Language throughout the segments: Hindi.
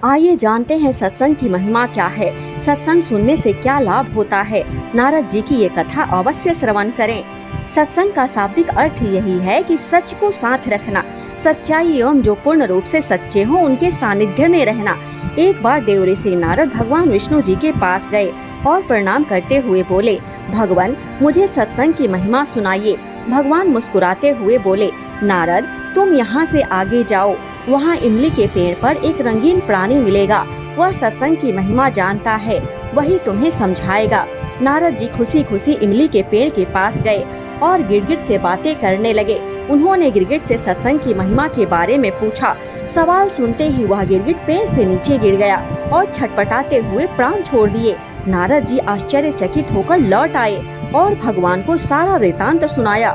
आइए जानते हैं सत्संग की महिमा क्या है, सत्संग सुनने से क्या लाभ होता है। नारद जी की ये कथा अवश्य श्रवण करें। सत्संग का शाब्दिक अर्थ यही है कि सच को साथ रखना, सच्चाई एवं जो पूर्ण रूप से सच्चे हो उनके सानिध्य में रहना। एक बार देव ऋषि नारद भगवान विष्णु जी के पास गए और प्रणाम करते हुए बोले, भगवान मुझे सत्संग की महिमा सुनाइए। भगवान मुस्कुराते हुए बोले, नारद तुम यहाँ से आगे जाओ, वहाँ इमली के पेड़ पर एक रंगीन प्राणी मिलेगा, वह सत्संग की महिमा जानता है, वही तुम्हें समझाएगा। नारद जी खुशी खुशी इमली के पेड़ के पास गए और गिरगिट से बातें करने लगे। उन्होंने गिरगिट से सत्संग की महिमा के बारे में पूछा। सवाल सुनते ही वह गिरगिट पेड़ से नीचे गिर गया और छटपटाते हुए प्राण छोड़ दिए। नारद जी आश्चर्यचकित होकर लौट आए और भगवान को सारा वृतांत सुनाया।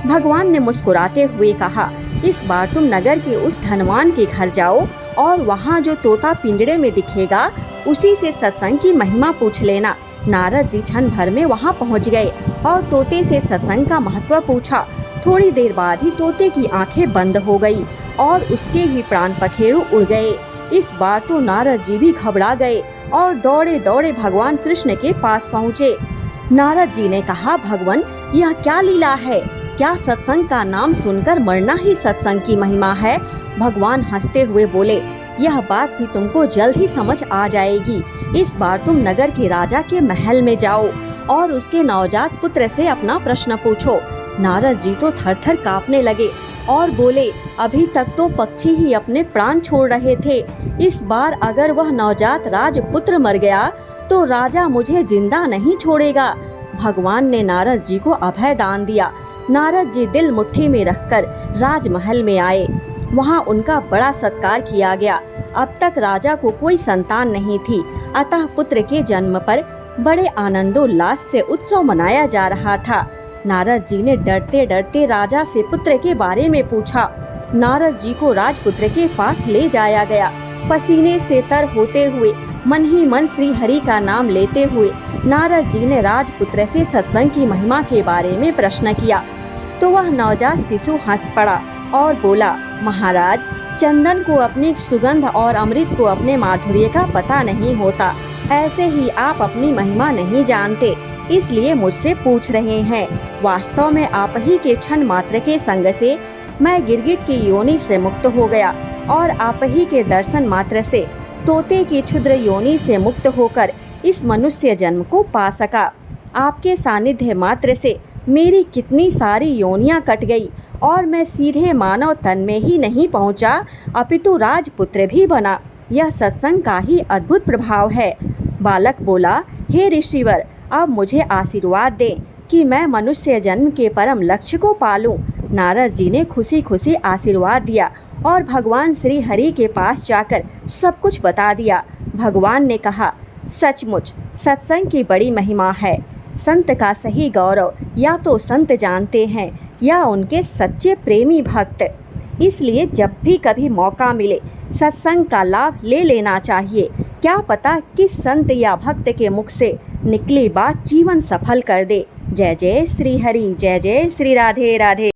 भगवान ने मुस्कुराते हुए कहा, इस बार तुम नगर के उस धनवान के घर जाओ और वहाँ जो तोता पिंजड़े में दिखेगा उसी से सत्संग की महिमा पूछ लेना। नारद जी क्षण भर में वहाँ पहुँच गए और तोते से सत्संग का महत्व पूछा। थोड़ी देर बाद ही तोते की आंखें बंद हो गई और उसके भी प्राण पखेरु उड़ गए। इस बार तो नारद जी भी घबरा गए और दौड़े दौड़े भगवान कृष्ण के पास पहुँचे। नारद जी ने कहा, भगवान यह क्या लीला है? क्या सत्संग का नाम सुनकर मरना ही सत्संग की महिमा है? भगवान हंसते हुए बोले, यह बात भी तुमको जल्द ही समझ आ जाएगी। इस बार तुम नगर के राजा के महल में जाओ और उसके नवजात पुत्र से अपना प्रश्न पूछो। नारद जी तो थर-थर कांपने लगे और बोले, अभी तक तो पक्षी ही अपने प्राण छोड़ रहे थे, इस बार अगर वह नवजात राजपुत्र मर गया तो राजा मुझे जिंदा नहीं छोड़ेगा। भगवान ने नारद जी को अभय दान दिया। नारद जी दिल मुट्ठी में रखकर राजमहल में आए। वहाँ उनका बड़ा सत्कार किया गया। अब तक राजा को कोई संतान नहीं थी, अतः पुत्र के जन्म पर बड़े आनंदोल्लास से उत्सव मनाया जा रहा था। नारद जी ने डरते डरते राजा से पुत्र के बारे में पूछा। नारद जी को राजपुत्र के पास ले जाया गया। पसीने से तर होते हुए मन ही मन श्री हरि का नाम लेते हुए नारद जी ने राजपुत्र से सत्संग की महिमा के बारे में प्रश्न किया तो वह नवजात शिशु हंस पड़ा और बोला, महाराज चंदन को अपनी सुगंध और अमृत को अपने माधुर्य का पता नहीं होता, ऐसे ही आप अपनी महिमा नहीं जानते, इसलिए मुझसे पूछ रहे हैं। वास्तव में आप ही के क्षण मात्र के संग से मैं गिरगिट की योनि से मुक्त हो गया और आप ही के दर्शन मात्र से तोते की क्षुद्र योनि से मुक्त होकर इस मनुष्य जन्म को पा सका। आपके सानिध्य मात्र से मेरी कितनी सारी योनियां कट गई और मैं सीधे मानव तन में ही नहीं पहुंचा, अपितु राजपुत्र भी बना। यह सत्संग का ही अद्भुत प्रभाव है। बालक बोला, हे ऋषिवर, अब मुझे आशीर्वाद दें कि मैं मनुष्य जन्म के परम लक्ष्य को पालूं। नारद जी ने खुशी खुशी आशीर्वाद दिया और भगवान श्री हरि के पास जाकर सब कुछ बता दिया। भगवान ने कहा, सचमुच सत्संग की बड़ी महिमा है। संत का सही गौरव या तो संत जानते हैं या उनके सच्चे प्रेमी भक्त। इसलिए जब भी कभी मौका मिले सत्संग का लाभ ले लेना चाहिए। क्या पता किस संत या भक्त के मुख से निकली बात जीवन सफल कर दे। जय जय श्री हरि, जय जय श्री राधे राधे।